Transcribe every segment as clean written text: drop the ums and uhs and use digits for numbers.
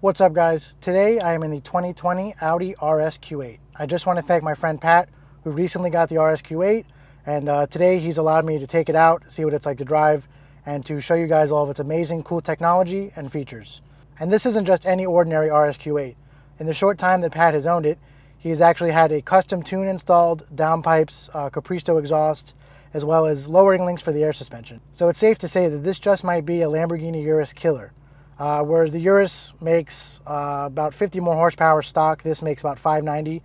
What's up guys? Today I am in the 2020 Audi RS-Q8. I just want to thank my friend Pat who recently got the RS-Q8 and today he's allowed me to take it out, see what it's like to drive, and to show you guys all of its amazing cool technology and features. And this isn't just any ordinary RS-Q8. In the short time that Pat has owned it, he's actually had a custom tune installed, downpipes, Capristo exhaust, as well as lowering links for the air suspension. So it's safe to say that this just might be a Lamborghini Urus killer. Whereas the Urus makes about 50 more horsepower stock, this makes about 590,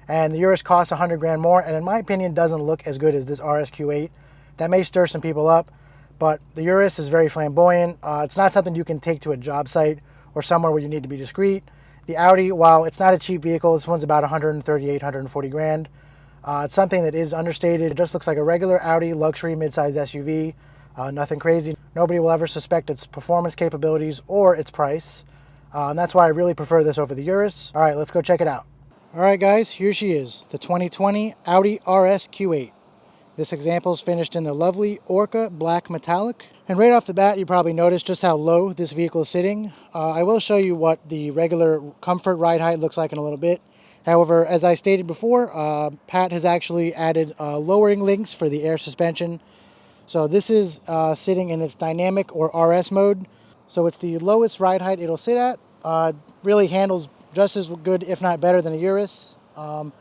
and the Urus costs 100 grand more, and in my opinion doesn't look as good as this RS-Q8. That may stir some people up, but the Urus is very flamboyant. It's not something you can take to a job site or somewhere where you need to be discreet. The Audi, while it's not a cheap vehicle, this one's about 138, 140 grand. It's something that is understated. It just looks like a regular Audi luxury midsize SUV. Nothing crazy. Nobody will ever suspect its performance capabilities or its price. And that's why I really prefer this over the Urus. All right, let's go check it out. All right, guys, here she is, the 2020 Audi RS-Q8. This example is finished in the lovely Orca Black Metallic. And right off the bat, you probably noticed just how low this vehicle is sitting. I will show you what the regular comfort ride height looks like in a little bit. However, as I stated before, Pat has actually added lowering links for the air suspension. So this is sitting in its dynamic or RS mode. So it's the lowest ride height it'll sit at. Really handles just as good, if not better, than a Urus. I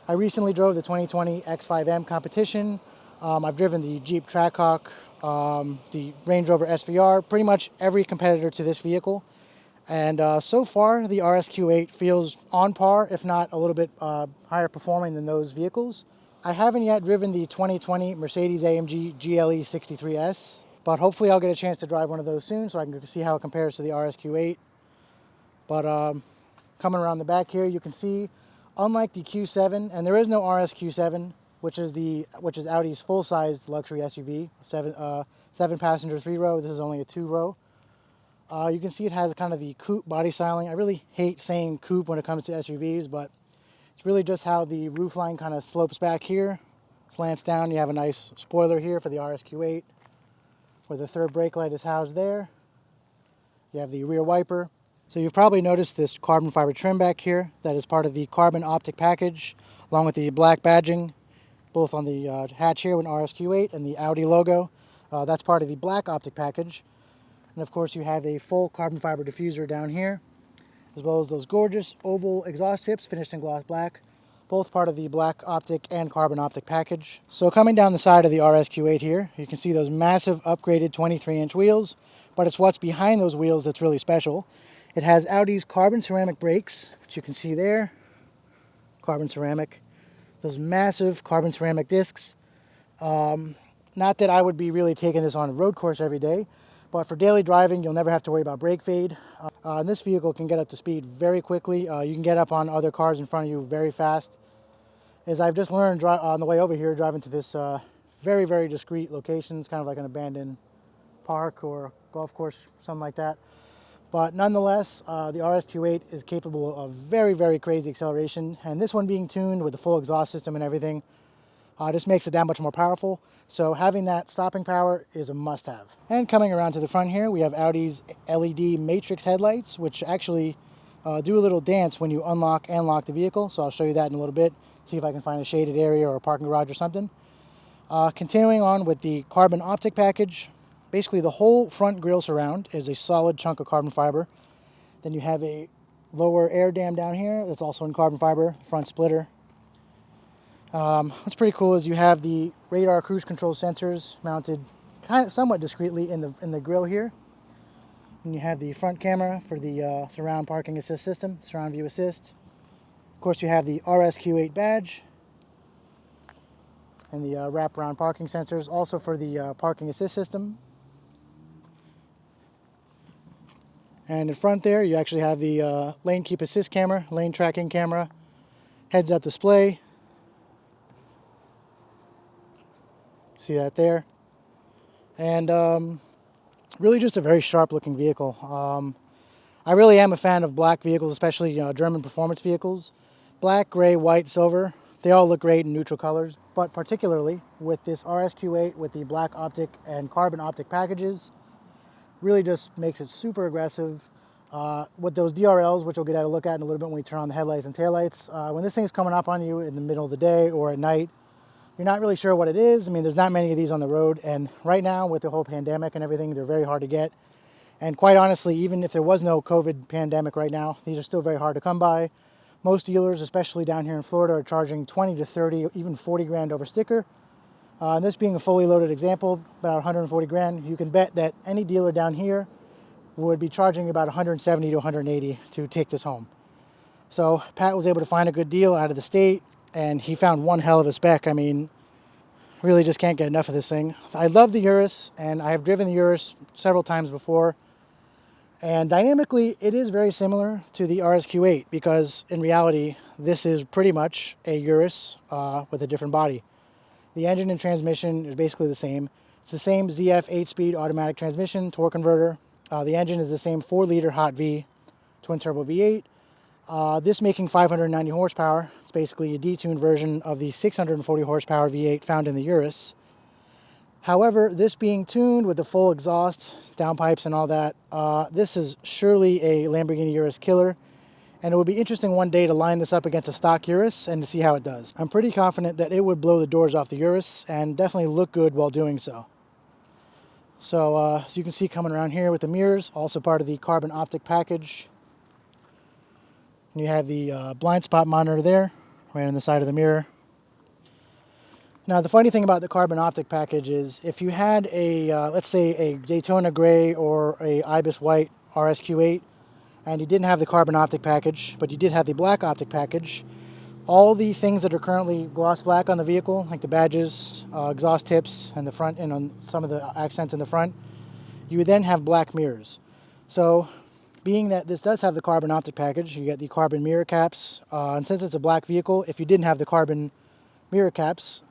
recently drove the 2020 X5M competition. I've driven the Jeep Trackhawk, the Range Rover SVR, pretty much every competitor to this vehicle. And so far, the RS-Q8 feels on par, if not a little bit higher performing than those vehicles. I haven't yet driven the 2020 Mercedes-AMG GLE 63S, but hopefully I'll get a chance to drive one of those soon so I can see how it compares to the RS-Q8. But coming around the back here, you can see, unlike the Q7, and there is no RS-Q7, which is Audi's full-sized luxury SUV, seven passenger 3-row. This is only a 2-row. You can see it has kind of the coupe body styling. I really hate saying coupe when it comes to SUVs, but it's really just how the roofline kind of slopes back here, slants down. You have a nice spoiler here for the RS-Q8, where the third brake light is housed there. You have the rear wiper. So you've probably noticed this carbon fiber trim back here. That is part of the carbon optic package, along with the black badging, both on the hatch here with RS-Q8 and the Audi logo. That's part of the black optic package. And of course you have a full carbon fiber diffuser down here, as well as those gorgeous oval exhaust tips finished in gloss black, both part of the black optic and carbon optic package. So coming down the side of the RS-Q8 here, you can see those massive upgraded 23-inch wheels, but it's what's behind those wheels that's really special. It has Audi's carbon ceramic brakes, which you can see there, carbon ceramic, those massive carbon ceramic discs. Not that I would be really taking this on a road course every day, but for daily driving, you'll never have to worry about brake fade. And this vehicle can get up to speed very quickly. You can get up on other cars in front of you very fast. As I've just learned on the way over here, driving to this very, very discreet location. It's kind of like an abandoned park or golf course, something like that. But nonetheless, the RS-Q8 is capable of very, very crazy acceleration. And this one being tuned with the full exhaust system and everything, just makes it that much more powerful. So having that stopping power is a must-have. And coming around to the front here, we have Audi's LED matrix headlights, which actually do a little dance when you unlock and lock the vehicle. So I'll show you that in a little bit, see if I can find a shaded area or a parking garage or something. Continuing on with the carbon optic package, basically the whole front grille surround is a solid chunk of carbon fiber. Then you have a lower air dam down here that's also in carbon fiber, front splitter. What's pretty cool is you have the radar cruise control sensors mounted kind of somewhat discreetly in the grille here. And you have the front camera for the surround parking assist system, surround view assist. Of course, you have the RS-Q8 badge and the wraparound parking sensors, also for the parking assist system. And in front there, you actually have the lane keep assist camera, lane tracking camera, heads-up display. See that there? And really just a very sharp looking vehicle. I really am a fan of black vehicles, especially German performance vehicles. Black, gray, white, silver, they all look great in neutral colors, but particularly with this RS-Q8 with the black optic and carbon optic packages, really just makes it super aggressive. With those DRLs, which we'll get a look at in a little bit when we turn on the headlights and taillights, when this thing's coming up on you in the middle of the day or at night, you're not really sure what it is. I mean, there's not many of these on the road, and right now with the whole pandemic and everything, they're very hard to get. And quite honestly, even if there was no COVID pandemic right now, these are still very hard to come by. Most dealers, especially down here in Florida, are charging 20 to 30, even 40 grand over sticker. And this being a fully loaded example, about 140 grand, you can bet that any dealer down here would be charging about 170 to 180 to take this home. So Pat was able to find a good deal out of the state, and he found one hell of a spec. I mean, really just can't get enough of this thing. I love the Urus, and I have driven the Urus several times before. And dynamically, it is very similar to the RSQ8 because in reality, this is pretty much a Urus with a different body. The engine and transmission is basically the same. It's the same ZF 8-speed automatic transmission, torque converter. The engine is the same 4-liter hot V, twin-turbo V8. This making 590 horsepower. It's basically a detuned version of the 640 horsepower V8 found in the Urus. However, this being tuned with the full exhaust, downpipes and all that, this is surely a Lamborghini Urus killer. And it would be interesting one day to line this up against a stock Urus and to see how it does. I'm pretty confident that it would blow the doors off the Urus and definitely look good while doing so. So as you can see coming around here with the mirrors, also part of the carbon optic package. And you have the blind spot monitor there, right on the side of the mirror. Now the funny thing about the carbon optic package is if you had a, let's say a Daytona Gray or a Ibis White RSQ8 and you didn't have the carbon optic package, but you did have the black optic package, all the things that are currently gloss black on the vehicle, like the badges, exhaust tips, and the front, and on some of the accents in the front, you would then have black mirrors. So being that this does have the carbon optic package, you get the carbon mirror caps, and since it's a black vehicle, if you didn't have the carbon mirror caps,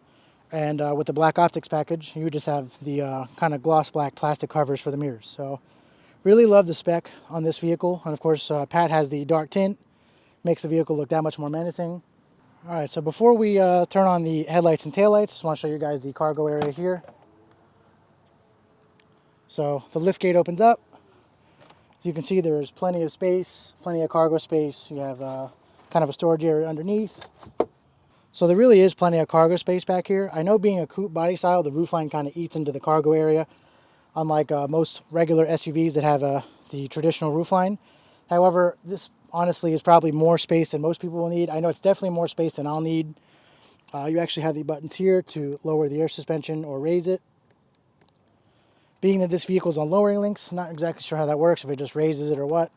and with the black optics package, you would just have the kind of gloss black plastic covers for the mirrors. So really love the spec on this vehicle. And of course, Pat has the dark tint, makes the vehicle look that much more menacing. All right, so before we turn on the headlights and taillights, just want to show you guys the cargo area here. So the lift gate opens up. As you can see, there's plenty of space, plenty of cargo space. You have kind of a storage area underneath. So there really is plenty of cargo space back here. I know being a coupe body style, the roofline kind of eats into the cargo area, unlike most regular SUVs that have the traditional roofline. However, this honestly is probably more space than most people will need. I know it's definitely more space than I'll need. You actually have the buttons here to lower the air suspension or raise it. Being that this vehicle is on lowering links, not exactly sure how that works, if it just raises it or what.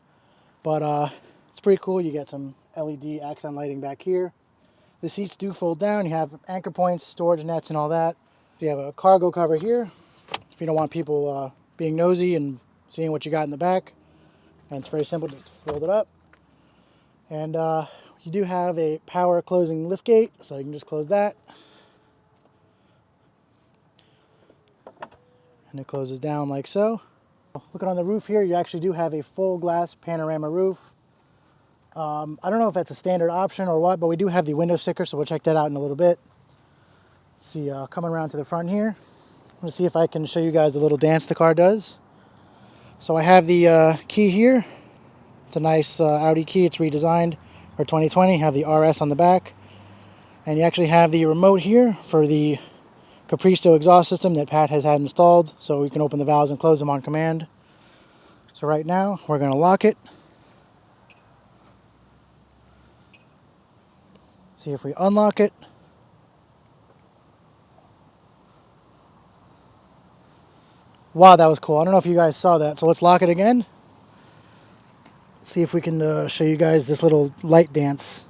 But it's pretty cool. You get some LED accent lighting back here. The seats do fold down. You have anchor points, storage nets, and all that. You have a cargo cover here if you don't want people being nosy and seeing what you got in the back. And it's very simple, just fold it up. And you do have a power closing lift gate, so you can just close that. And it closes down like so. Looking on the roof here, you actually do have a full glass panorama roof. I don't know if that's a standard option or what, but we do have the window sticker, so we'll check that out in a little bit. Let's see, coming around to the front here. I'm going to see if I can show you guys the little dance the car does. So I have the key here. It's a nice Audi key. It's redesigned for 2020. You have the RS on the back. And you actually have the remote here for the Capristo exhaust system that Pat has had installed. So we can open the valves and close them on command. So right now, we're going to lock it. See if we unlock it. Wow, that was cool. I don't know if you guys saw that. So let's lock it again. See if we can show you guys this little light dance.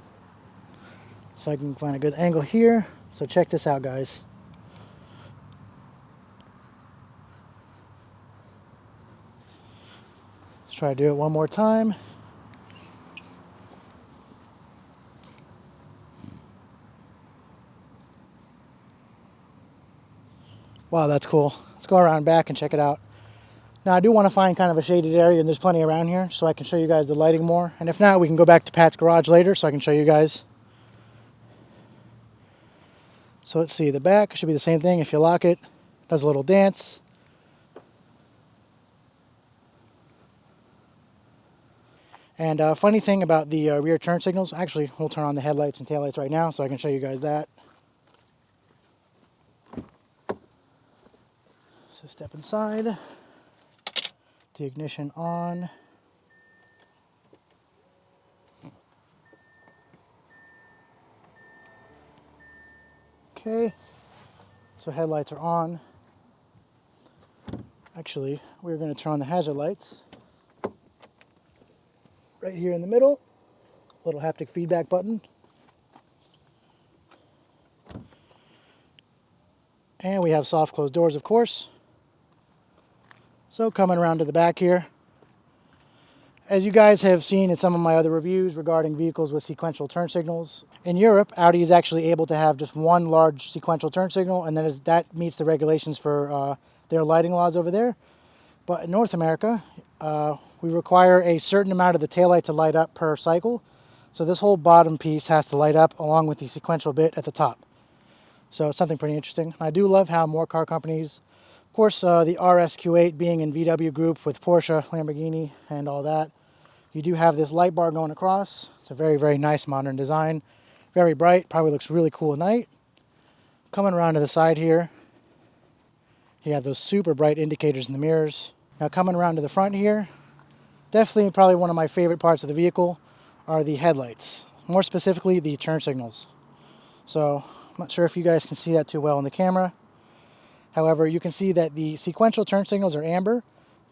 So I can find a good angle here. So check this out, guys. Let's try to do it one more time. Wow, that's cool. Let's go around back and check it out. Now I do want to find kind of a shaded area, and there's plenty around here, so I can show you guys the lighting more. And if not, we can go back to Pat's garage later so I can show you guys. So let's see, the back should be the same thing. If you lock it, it does a little dance. And funny thing about the rear turn signals, actually we'll turn on the headlights and taillights right now so I can show you guys that. So step inside, the ignition on. Okay, so headlights are on. Actually, we're going to turn on the hazard lights. Right here in the middle, little haptic feedback button. And we have soft closed doors, of course. So coming around to the back here. As you guys have seen in some of my other reviews regarding vehicles with sequential turn signals, in Europe, Audi is actually able to have just one large sequential turn signal, and then that meets the regulations for their lighting laws over there. But in North America, we require a certain amount of the taillight to light up per cycle. So this whole bottom piece has to light up along with the sequential bit at the top. So it's something pretty interesting. I do love how more car companies, of course, the RSQ8 being in VW group with Porsche, Lamborghini, and all that, you do have this light bar going across. It's a very, very nice modern design. Very bright, probably looks really cool at night. Coming around to the side here, you have those super bright indicators in the mirrors. Now coming around to the front here, definitely probably one of my favorite parts of the vehicle are the headlights. More specifically, the turn signals. So I'm not sure if you guys can see that too well in the camera. However, you can see that the sequential turn signals are amber,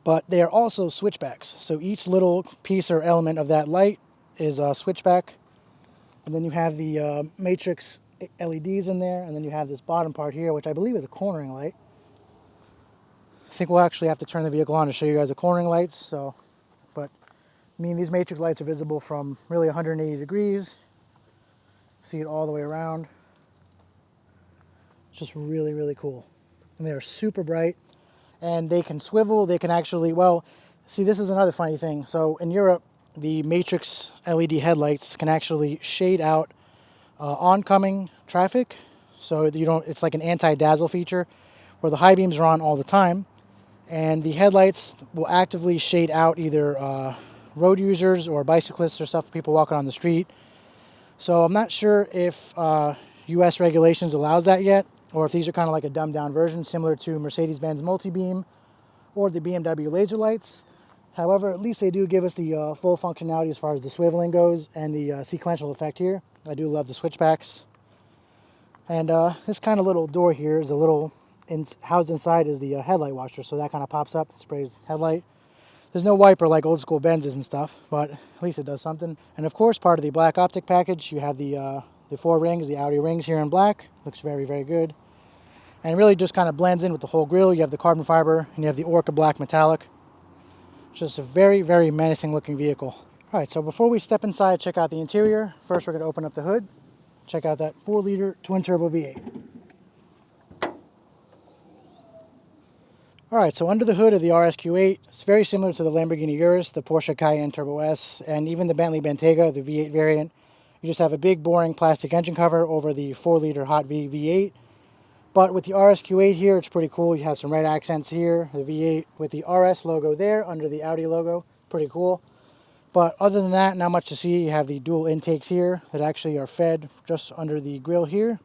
but they are also switchbacks. So each little piece or element of that light is a switchback. And then you have the matrix LEDs in there, and then you have this bottom part here, which I believe is a cornering light. I think we'll actually have to turn the vehicle on to show you guys the cornering lights. But I mean, these matrix lights are visible from really 180 degrees. See it all the way around. It's just really, really cool. And they are super bright. And they can swivel, they can actually, well, see, this is another funny thing. So in Europe, the matrix LED headlights can actually shade out oncoming traffic. So you don't, it's like an anti-dazzle feature where the high beams are on all the time. And the headlights will actively shade out either road users or bicyclists or stuff, people walking on the street. So I'm not sure if US regulations allows that yet, or if these are kind of like a dumbed down version similar to Mercedes-Benz multi-beam or the BMW laser lights. However, at least they do give us the full functionality as far as the swiveling goes and the sequential effect here. I do love the switchbacks. And this kind of little door here is a little, housed inside is the headlight washer, so that kind of pops up and sprays headlight. There's no wiper like old school Benzes and stuff, but at least it does something. And of course, part of the black optic package, you have the 4 rings, the Audi rings here in black. Looks very, very good. And it really just kind of blends in with the whole grille. You have the carbon fiber and you have the Orca black metallic. It's just a very, very menacing looking vehicle. All right, so before we step inside, check out the interior. First, we're going to open up the hood. Check out that 4-liter twin-turbo V8. All right, so under the hood of the RSQ8, it's very similar to the Lamborghini Urus, the Porsche Cayenne Turbo S, and even the Bentley Bentayga, the V8 variant. You just have a big, boring plastic engine cover over the 4-liter Hot V V8. But with the RSQ8 here, it's pretty cool. You have some red accents here, the V8 with the RS logo there under the Audi logo. Pretty cool. But other than that, not much to see. You have the dual intakes here that actually are fed just under the grille here.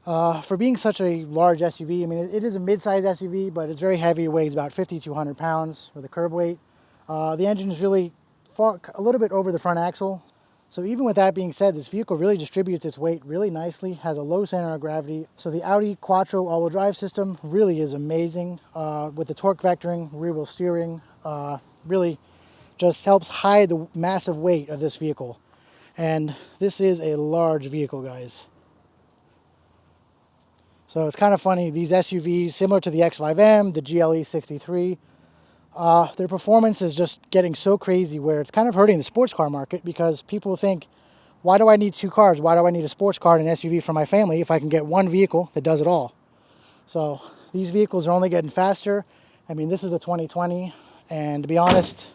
For being such a large SUV, I mean, it is a mid-size SUV, but it's very heavy. It weighs about 5,200 pounds with a curb weight. The engine is really a little bit over the front axle. So even with that being said, this vehicle really distributes its weight really nicely, has a low center of gravity. So the Audi Quattro all-wheel drive system really is amazing. With the torque vectoring, rear wheel steering, really just helps hide the massive weight of this vehicle. And this is a large vehicle, guys. So it's kind of funny, these SUVs, similar to the X5M, the GLE 63, their performance is just getting so crazy where it's kind of hurting the sports car market because people think, why do I need 2 cars? Why do I need a sports car and an SUV for my family if I can get one vehicle that does it all? So these vehicles are only getting faster. I mean, this is a 2020, and to be honest,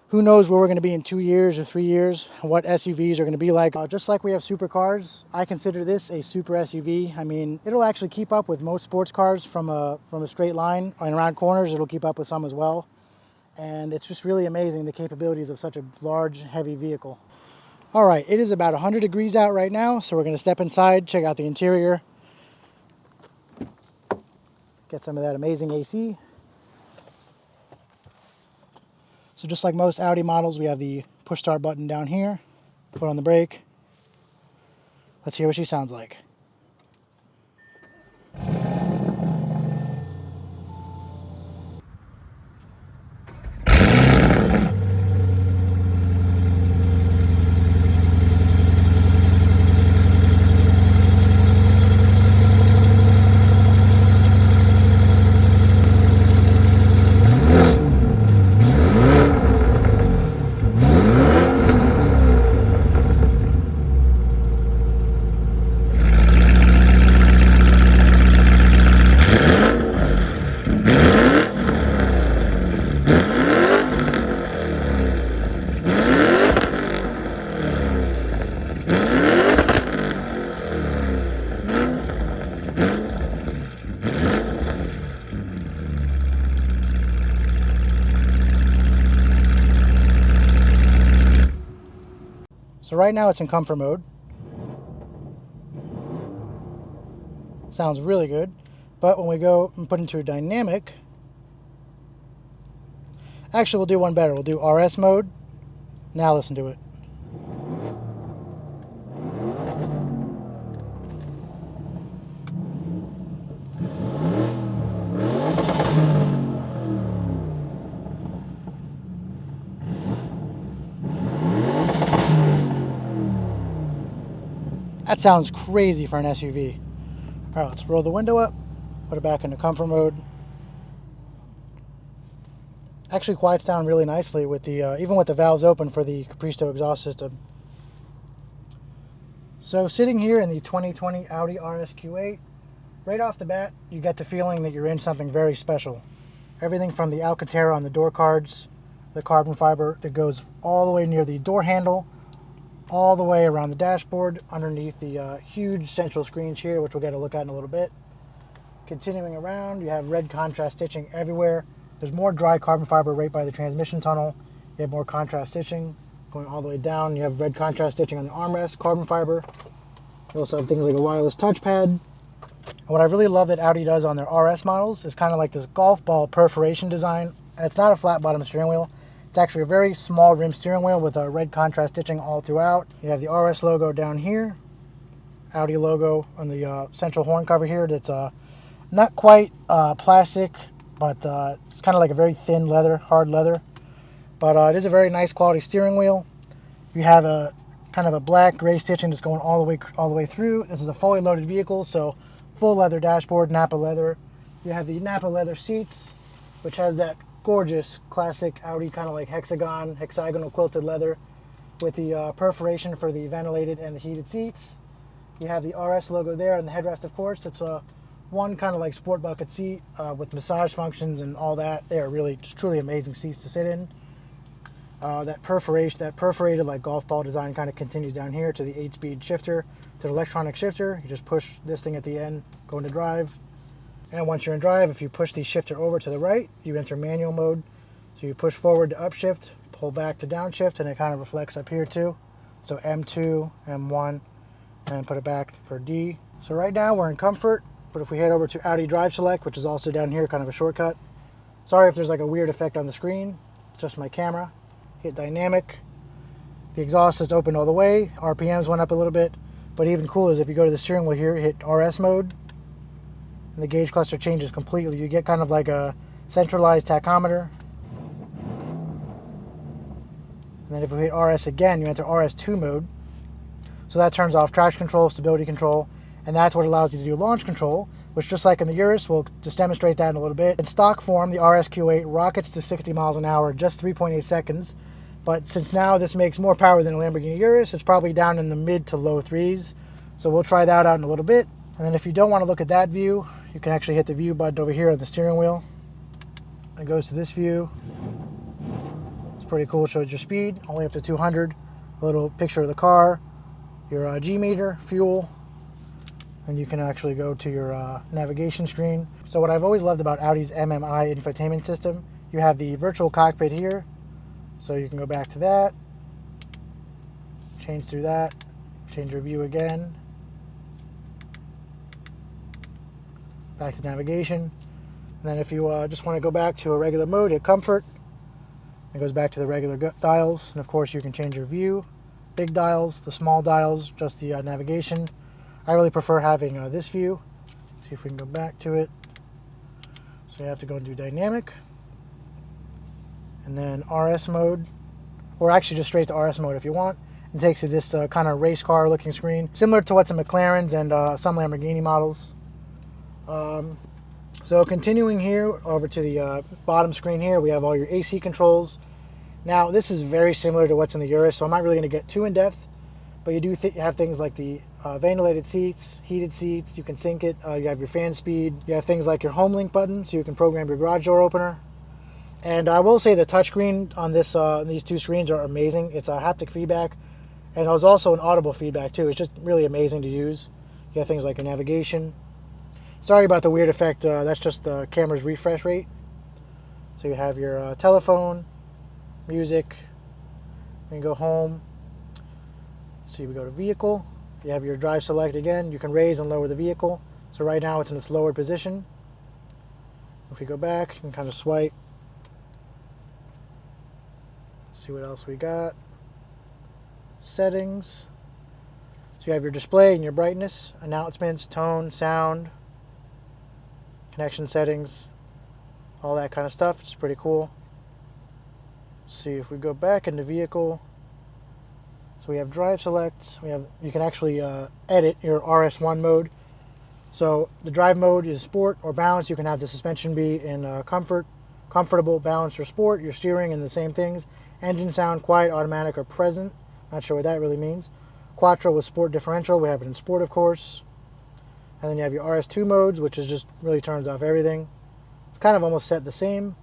who knows where we're going to be in 2 years or 3 years, what SUVs are going to be like. Just like we have supercars, I consider this a super SUV. I mean, it'll actually keep up with most sports cars from a straight line and around corners. It'll keep up with some as well. and it's just really amazing the capabilities of such a large, heavy vehicle. All right, it is about 100 degrees out right now, so we're going to step inside, check out the interior, get some of that amazing AC. So just like most Audi models, we have the push start button down here, put on the brake. Let's hear what she sounds like. So right now it's in comfort mode. Sounds really good. But when we go and put into dynamic, actually we'll do one better. We'll do RS mode. Now listen to it. That sounds crazy for an SUV. All right, let's roll the window up, put it back into comfort mode. Actually quiets down really nicely with the even with the valves open for the Capristo exhaust system. So sitting here in the 2020 Audi RS-Q8, right off the bat, you get the feeling that you're in something very special. Everything from the Alcantara on the door cards, the carbon fiber that goes all the way near the door handle, all the way around the dashboard, underneath the huge central screens here, which we'll get a look at in a little bit. Continuing around, you have red contrast stitching everywhere. There's more dry carbon fiber right by the transmission tunnel. You have more contrast stitching going all the way down. You have red contrast stitching on the armrest, carbon fiber. You also have things like a wireless touchpad. And what I really love that Audi does on their RS models is kind of like this golf ball perforation design. And it's not a flat bottom steering wheel. It's actually a very small rim steering wheel with a red contrast stitching all throughout. You have the RS logo down here, Audi logo on the central horn cover here. That's not quite plastic, but it's kind of like a very thin leather, hard leather. But it is a very nice quality steering wheel. You have a kind of a black gray stitching that's going all the way through. This is a fully loaded vehicle, so full leather dashboard, Nappa leather. You have the Nappa leather seats, which has that gorgeous classic Audi kind of like hexagonal quilted leather with the perforation for the ventilated and the heated seats. You have the RS logo there and the headrest, of course. It's one kind of like sport bucket seat with massage functions and all that. They are really just truly amazing seats to sit in. That perforated like golf ball design kind of continues down here to the 8-speed shifter, to the electronic shifter. You just push this thing at the end, go into drive. And once you're in drive, if you push the shifter over to the right, you enter manual mode. So you push forward to upshift, pull back to downshift, and it kind of reflects up here too. So M2, M1, and put it back for D. So right now we're in comfort, but if we head over to Audi Drive Select, which is also down here, kind of a shortcut. Sorry if there's like a weird effect on the screen. It's just my camera. Hit dynamic. The exhaust is open all the way. RPMs went up a little bit. But even cooler is if you go to the steering wheel here, hit RS mode, and the gauge cluster changes completely. You get kind of like a centralized tachometer. And then if we hit RS again, you enter RS2 mode. So that turns off traction control, stability control, and that's what allows you to do launch control, which just like in the Urus, we'll just demonstrate that in a little bit. In stock form, the RS-Q8 rockets to 60 miles an hour in just 3.8 seconds. But since now this makes more power than a Lamborghini Urus, it's probably down in the mid to low threes. So we'll try that out in a little bit. And then if you don't want to look at that view, you can actually hit the view button over here on the steering wheel. It goes to this view. It's pretty cool. It shows your speed, all the way up to 200. A little picture of the car, your G meter, fuel, and you can actually go to your navigation screen. So what I've always loved about Audi's MMI infotainment system, You have the virtual cockpit here, so you can go back to that, change through that, change your view again, back to navigation. And then if you just want to go back to a regular mode, hit comfort. It goes back to the regular dials, and of course you can change your view. Big dials, the small dials, just the navigation. I really prefer having this view. See if we can go back to it. So you have to go and do dynamic, and then RS mode, or actually just straight to RS mode if you want. It takes you this kind of race car looking screen, similar to what's in McLaren's and some Lamborghini models. So continuing here over to the bottom screen here, we have all your AC controls. Now this is very similar to what's in the Urus, so I'm not really going to get too in depth, but you do have things like the ventilated seats, heated seats, you can sync it, you have your fan speed, you have things like your home link button, so you can program your garage door opener. And I will say the touchscreen on this these two screens are amazing. It's a haptic feedback, and there's also an audible feedback too. It's just really amazing to use. You have things like your navigation. Sorry about the weird effect, that's just the camera's refresh rate. So you have your telephone, music, you can go home. See, we go to vehicle. You have your drive select again. You can raise and lower the vehicle. So right now it's in its lowered position. If we go back, you can kind of swipe. See what else we got. Settings. So you have your display and your brightness, announcements, tone, sound, connection settings, all that kind of stuff. It's pretty cool. Let's see if we go back into vehicle. So we have drive select. You can actually edit your RS1 mode. So the drive mode is sport or balance. You can have the suspension be in comfortable, balanced, or sport. Your steering and the same things. Engine sound, quiet, automatic, or present. Not sure what that really means. Quattro with sport differential. We have it in sport, of course. And then you have your RS2 modes, which is just really turns off everything. It's kind of almost set the same.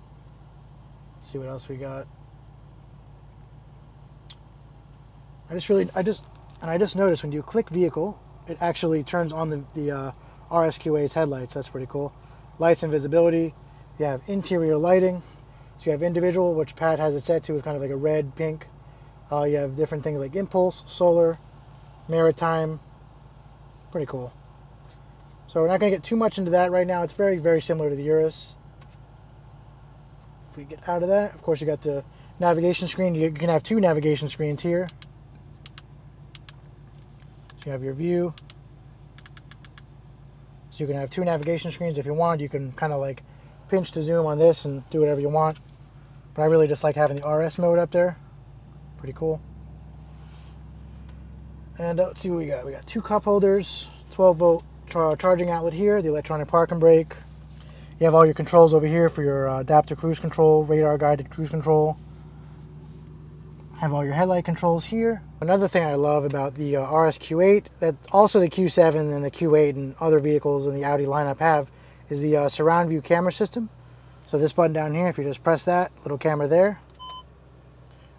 Let's see what else we got. I just noticed when you click vehicle, it actually turns on the RSQ8's headlights. That's pretty cool. Lights and visibility. You have interior lighting. So you have individual, which Pat has it set to, is kind of like a red, pink. You have different things like impulse, solar, maritime. Pretty cool. So we're not going to get too much into that right now. It's very, very similar to the Urus. If we get out of that, of course you got the navigation screen. You can have two navigation screens here. So you have your view. So you can have two navigation screens if you want. You can kind of like pinch to zoom on this and do whatever you want. But I really just like having the RS mode up there. Pretty cool. And let's see what we got. We got two cup holders, 12-volt charging outlet here, the electronic park and brake. You have all your controls over here for your adaptive cruise control, radar guided cruise control. Have all your headlight controls here. Another thing I love about the RSQ8, that also the Q7 and the Q8 and other vehicles in the Audi lineup have, is the surround view camera system. So this button down here, if you just press that, little camera there,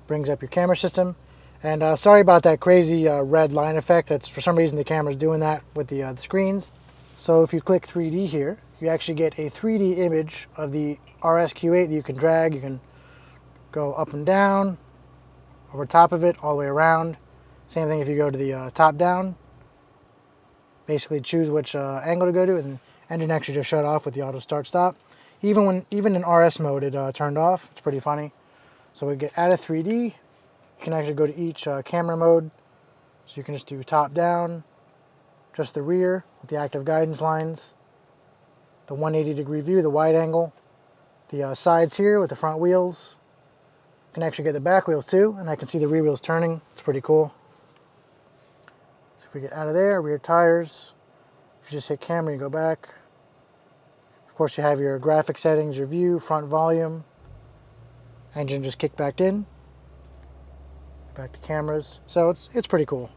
brings up your camera system. And sorry about that crazy red line effect. That's for some reason the camera's doing that with the screens. So if you click 3D here, you actually get a 3D image of the RSQ8 that you can drag. You can go up and down, over top of it, all the way around. Same thing if you go to the top down. Basically choose which angle to go to, and the engine actually just shut off with the auto start stop. Even in RS mode it turned off. It's pretty funny. So we get out of 3D. You can actually go to each camera mode. So you can just do top down, just the rear with the active guidance lines, the 180 degree view, the wide angle, the sides here with the front wheels. You can actually get the back wheels too, and I can see the rear wheels turning. It's pretty cool. So if we get out of there, rear tires, if you just hit camera, you go back. Of course you have your graphic settings, your view, front volume, engine just kicked back in. Back to cameras. So it's pretty cool.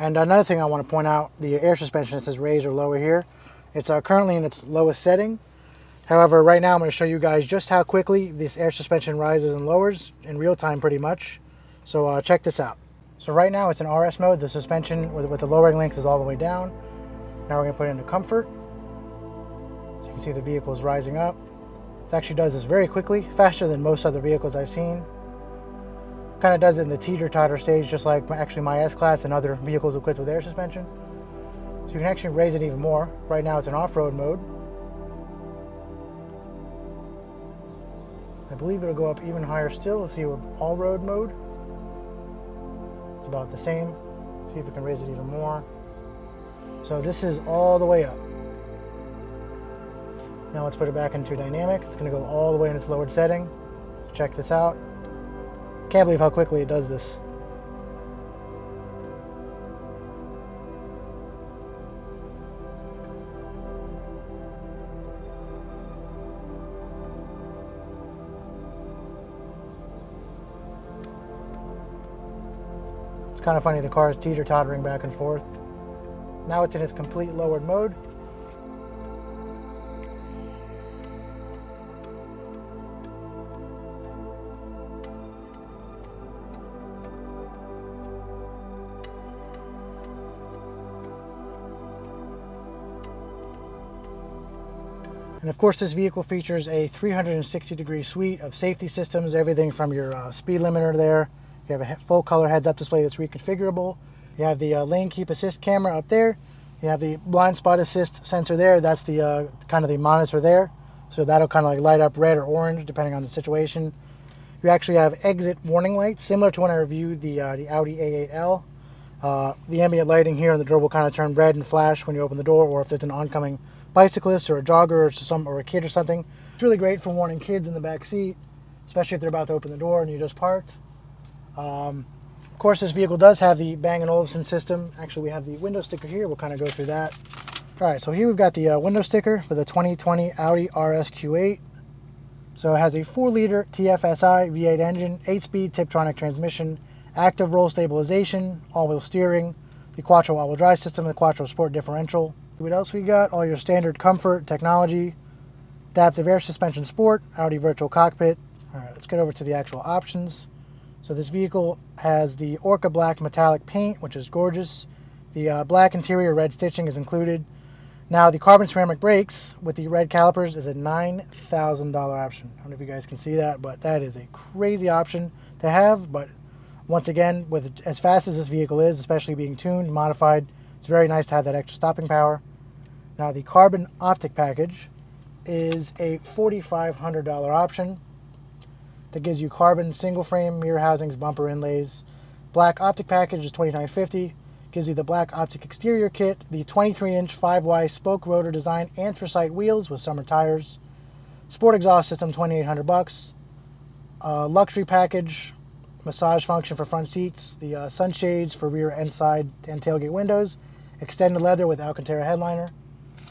And another thing I want to point out, the air suspension, it says raise or lower here. It's currently in its lowest setting. However, right now I'm going to show you guys just how quickly this air suspension rises and lowers in real time pretty much. So check this out. So right now it's in RS mode. The suspension with the lowering links is all the way down. Now we're going to put it into comfort. So you can see the vehicle is rising up. It actually does this very quickly, faster than most other vehicles I've seen. Kind of does it in the teeter-totter stage, just like actually my S-Class and other vehicles equipped with air suspension. So you can actually raise it even more. Right now it's in off-road mode. I believe it'll go up even higher still. Let's see what all-road mode. It's about the same. See if we can raise it even more. So this is all the way up. Now let's put it back into dynamic. It's going to go all the way in its lowered setting. So check this out. Can't believe how quickly it does this. It's kind of funny, the car is teeter-tottering back and forth. Now it's in its complete lowered mode. And of course, this vehicle features a 360-degree suite of safety systems, everything from your speed limiter there. You have a full color heads-up display that's reconfigurable. You have the lane keep assist camera up there. You have the blind spot assist sensor there. That's the kind of the monitor there. So that'll kind of like light up red or orange depending on the situation. You actually have exit warning lights, similar to when I reviewed the Audi A8L. The ambient lighting here on the door will kind of turn red and flash when you open the door, or if there's an oncoming bicyclist or a jogger or a kid or something. It's really great for warning kids in the back seat, especially if they're about to open the door and you just parked. Of course, this vehicle does have the Bang & Olufsen system. Actually, we have the window sticker here. We'll kind of go through that. All right, so here we've got the window sticker for the 2020 Audi RS Q8. So it has a 4-liter TFSI V8 engine, 8-speed Tiptronic transmission, active roll stabilization, all-wheel steering, the Quattro all-wheel drive system, the Quattro Sport differential. What else we got? All your standard comfort, technology, adaptive air suspension sport, Audi virtual cockpit. All right, let's get over to the actual options. So this vehicle has the Orca Black metallic paint, which is gorgeous. The black interior red stitching is included. Now the carbon ceramic brakes with the red calipers is a $9,000 option. I don't know if you guys can see that, but that is a crazy option to have. But once again, with as fast as this vehicle is, especially being tuned, modified, it's very nice to have that extra stopping power. Now the carbon optic package is a $4,500 option that gives you carbon single frame mirror housings, bumper inlays. Black optic package is $2,950. Gives you the black optic exterior kit, the 23-inch 5Y spoke rotor design anthracite wheels with summer tires. Sport exhaust system, $2,800. Luxury package, massage function for front seats, the sunshades for rear and side and tailgate windows, extended leather with Alcantara headliner,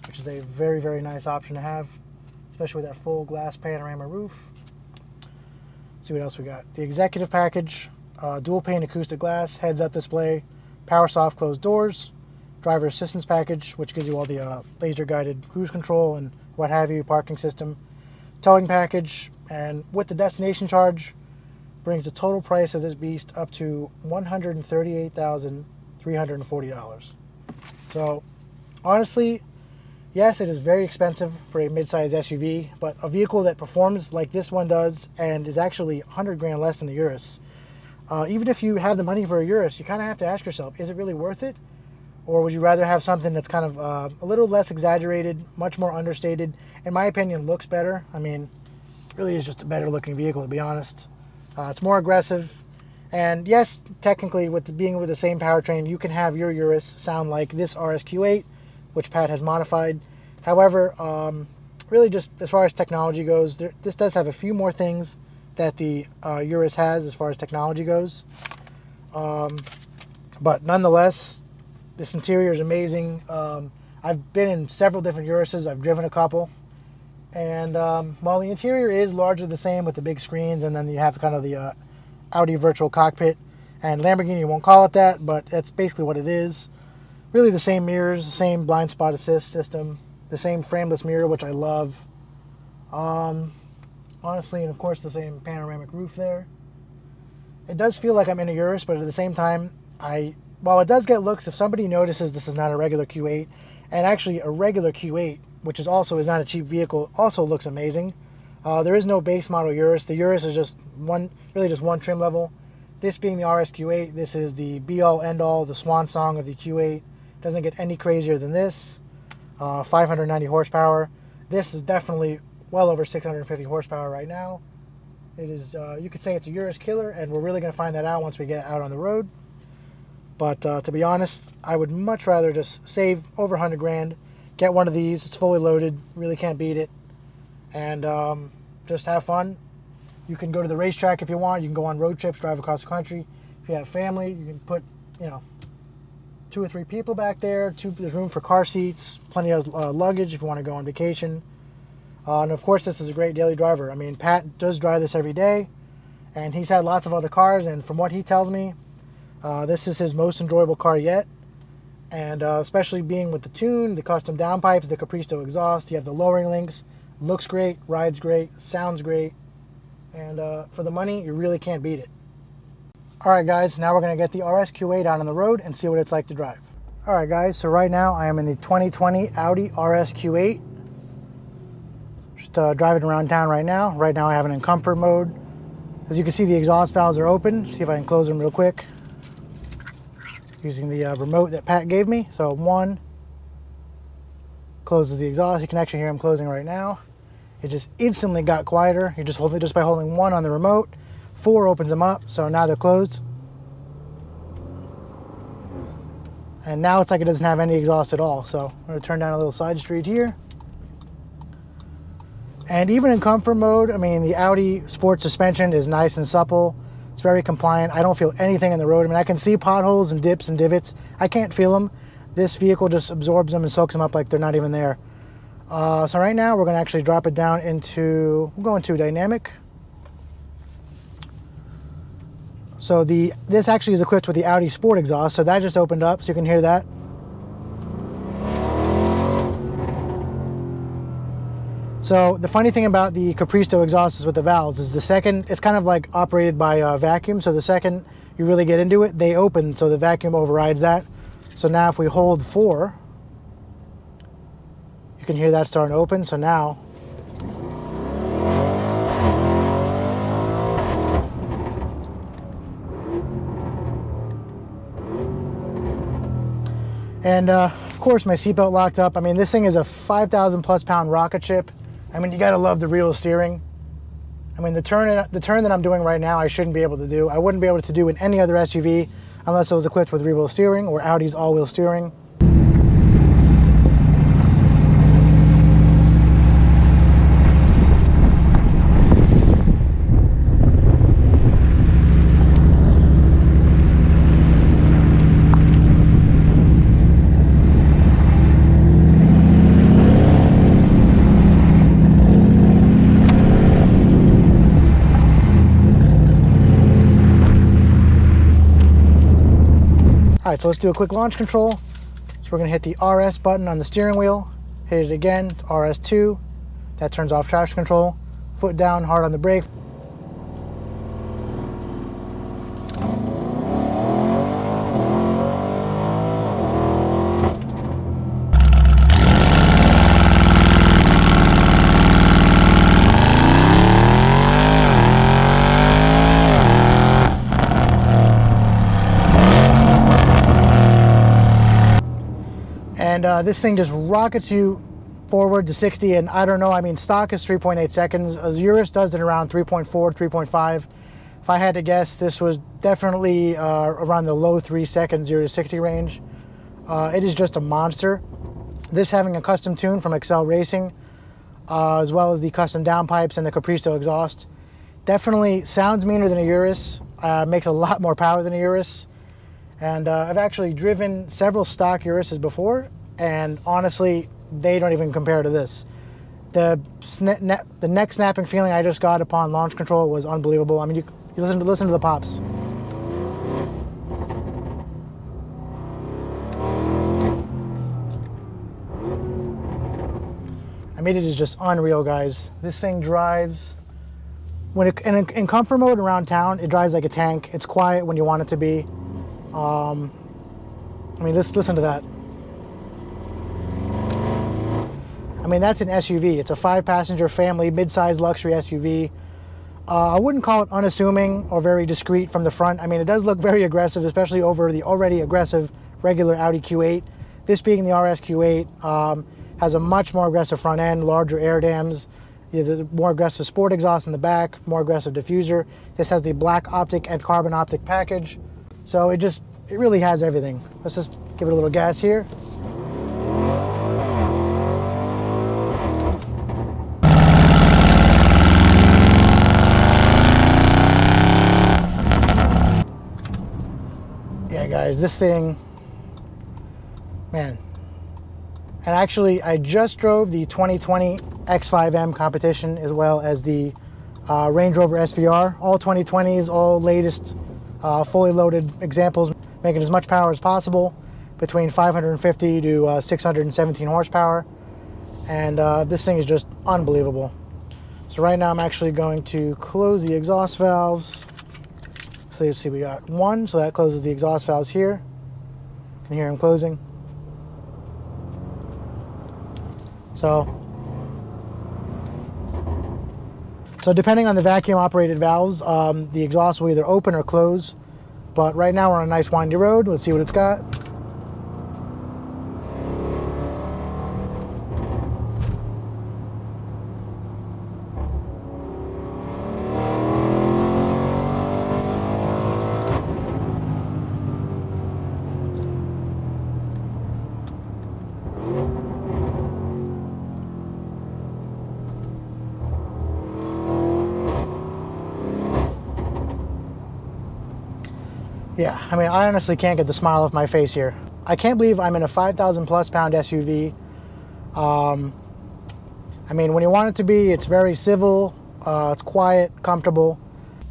which is a very, very nice option to have, especially with that full glass panorama roof. Let's see what else we got. The executive package, dual pane acoustic glass, heads-up display, power soft closed doors, driver assistance package, which gives you all the laser guided cruise control and what have you, parking system, towing package, and with the destination charge, brings the total price of this beast up to $138,340. So honestly, yes, it is very expensive for a mid-size SUV, but a vehicle that performs like this one does and is actually 100 grand less than the Urus. Even if you have the money for a Urus, you kind of have to ask yourself, is it really worth it? Or would you rather have something that's kind of a little less exaggerated, much more understated, in my opinion, looks better? I mean, it really is just a better looking vehicle, to be honest. It's more aggressive. And yes, technically, with being with the same powertrain, you can have your Urus sound like this RSQ8, which Pat has modified. However, really just as far as technology goes, this does have a few more things that the Urus has as far as technology goes. But nonetheless, this interior is amazing. I've been in several different Uruses. I've driven a couple. And while the interior is largely the same with the big screens, and then you have kind of the Audi virtual cockpit, and Lamborghini won't call it that, but that's basically what it is. Really the same mirrors, the same blind spot assist system, the same frameless mirror, which I love. Honestly, and of course the same panoramic roof there. It does feel like I'm in a Urus, but at the same time, while it does get looks, if somebody notices this is not a regular Q8, and actually a regular Q8, which is not a cheap vehicle, also looks amazing. There is no base model Urus. The Urus is just really just one trim level. This being the RSQ8, this is the be-all, end-all, the swan song of the Q8. Doesn't get any crazier than this. 590 horsepower. This is definitely well over 650 horsepower right now. It is, you could say it's a Urus killer, and we're really going to find that out once we get out on the road. But to be honest, I would much rather just save over 100 grand, get one of these. It's fully loaded, really can't beat it, and just have fun. You can go to the racetrack if you want. You can go on road trips, drive across the country. If you have family, you can put, 2 or 3 people back there. There's room for car seats, plenty of luggage if you want to go on vacation. And of course, this is a great daily driver. I mean, Pat does drive this every day, and he's had lots of other cars, and from what he tells me, this is his most enjoyable car yet. And especially being with the tune, the custom downpipes, the Capristo exhaust, you have the lowering links. Looks great, rides great, sounds great, and for the money, you really can't beat it. Alright guys, now we're going to get the RSQ8 out on the road and see what it's like to drive. Alright guys, so right now I am in the 2020 Audi RSQ8. Just driving around town right now. Right now I have it in comfort mode. As you can see, the exhaust valves are open. See if I can close them real quick. Using the remote that Pat gave me. So 1 closes the exhaust. You can actually hear them closing right now. It just instantly got quieter. You just hold it just by holding 1 on the remote. 4 opens them up, so now they're closed. And now it's like it doesn't have any exhaust at all. So I'm going to turn down a little side street here. And even in comfort mode, I mean, the Audi sport suspension is nice and supple. It's very compliant. I don't feel anything in the road. I mean, I can see potholes and dips and divots. I can't feel them. This vehicle just absorbs them and soaks them up like they're not even there. So right now we're going to actually drop it down into, we'll go into dynamic. So this actually is equipped with the Audi Sport exhaust, so that just opened up, so you can hear that. So the funny thing about the Capristo exhaust is with the valves is the second, it's kind of like operated by vacuum, so the second you really get into it, they open, so the vacuum overrides that. So now if we hold 4, you can hear that starting to open, so now. And of course my seatbelt locked up. I mean, this thing is a 5,000 plus pound rocket ship. I mean, you gotta love the real steering. I mean, the turn that I'm doing right now, I shouldn't be able to do. I wouldn't be able to do in any other SUV unless it was equipped with rear wheel steering or Audi's all-wheel steering. All right, so let's do a quick launch control. So we're gonna hit the RS button on the steering wheel, hit it again, RS2. That turns off traction control. Foot down, hard on the brake. And this thing just rockets you forward to 60, and I don't know, I mean, stock is 3.8 seconds. Urus does it around 3.4, 3.5. If I had to guess, this was definitely around the low 3 seconds, 0 to 60 range. It is just a monster. This having a custom tune from Excel Racing, as well as the custom downpipes and the Capristo exhaust. Definitely sounds meaner than a Urus, makes a lot more power than a Urus. And I've actually driven several stock Uruses before, and honestly, they don't even compare to this. The neck snapping feeling I just got upon launch control was unbelievable. I mean, you listen to the pops. I mean, it is just unreal, guys. This thing drives, when in comfort mode around town, it drives like a tank. It's quiet when you want it to be. I mean, listen to that. I mean, that's an SUV. It's a 5-passenger family, mid-sized luxury SUV. I wouldn't call it unassuming or very discreet from the front. I mean, it does look very aggressive, especially over the already aggressive regular Audi Q8. This being the RS Q8, has a much more aggressive front end, larger air dams, the more aggressive sport exhaust in the back, more aggressive diffuser. This has the black optic and carbon optic package. So it really has everything. Let's just give it a little gas here. Yeah, guys, this thing, man. And actually, I just drove the 2020 X5M competition as well as the Range Rover SVR. All 2020s, all latest fully loaded examples, making as much power as possible, between 550 to 617 horsepower. And this thing is just unbelievable. So right now I'm actually going to close the exhaust valves. So you see we got one, so that closes the exhaust valves here. You can hear them closing. So depending on the vacuum operated valves, the exhaust will either open or close. But right now we're on a nice windy road. Let's see what it's got. Yeah, I mean, I honestly can't get the smile off my face here. I can't believe I'm in a 5,000 plus pound SUV. I mean, when you want it to be, it's very civil, it's quiet, comfortable.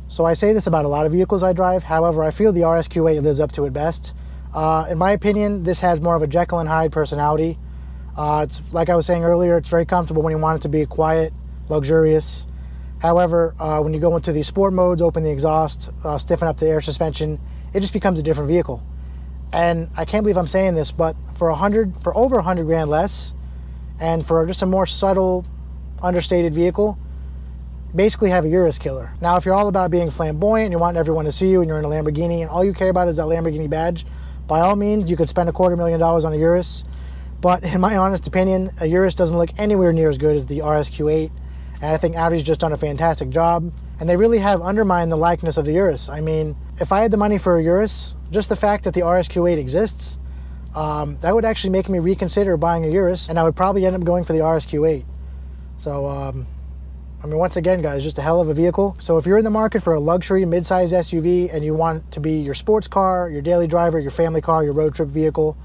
So I say this about a lot of vehicles I drive. However, I feel the RS Q8 lives up to it best. In my opinion, this has more of a Jekyll and Hyde personality. It's like I was saying earlier, it's very comfortable when you want it to be quiet, luxurious. However, when you go into the sport modes, open the exhaust, stiffen up the air suspension, it just becomes a different vehicle. And I can't believe I'm saying this, but for over 100 grand less, and for just a more subtle, understated vehicle, basically have a Urus killer. Now, if you're all about being flamboyant and you want everyone to see you and you're in a Lamborghini and all you care about is that Lamborghini badge, by all means, you could spend $250,000 on a Urus. But in my honest opinion, a Urus doesn't look anywhere near as good as the RS Q8. And I think Audi's just done a fantastic job. And they really have undermined the likeness of the Urus. I mean, if I had the money for a Urus, just the fact that the RS Q8 exists, that would actually make me reconsider buying a Urus, and I would probably end up going for the RS Q8. So, I mean, once again, guys, just a hell of a vehicle. So if you're in the market for a luxury mid-sized SUV and you want to be your sports car, your daily driver, your family car, your road trip vehicle,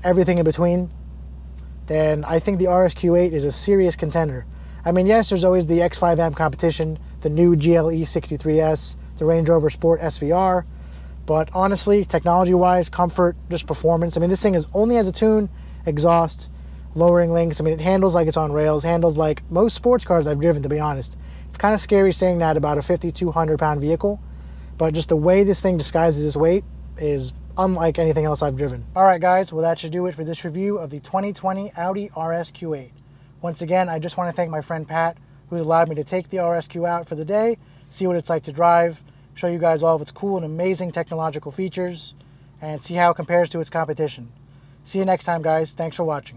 everything in between, then I think the RS Q8 is a serious contender. I mean, yes, there's always the X5M competition, the new GLE 63S, the Range Rover Sport SVR, but honestly, technology-wise, comfort, just performance, I mean, this thing only has a tune, exhaust, lowering links. I mean, it handles like it's on rails, handles like most sports cars I've driven, to be honest. It's kind of scary saying that about a 5,200 pound vehicle, but just the way this thing disguises its weight is unlike anything else I've driven. All right, guys, well, that should do it for this review of the 2020 Audi RS Q8. Once again, I just want to thank my friend Pat, who's allowed me to take the RSQ out for the day, see what it's like to drive, show you guys all of its cool and amazing technological features, and see how it compares to its competition. See you next time, guys. Thanks for watching.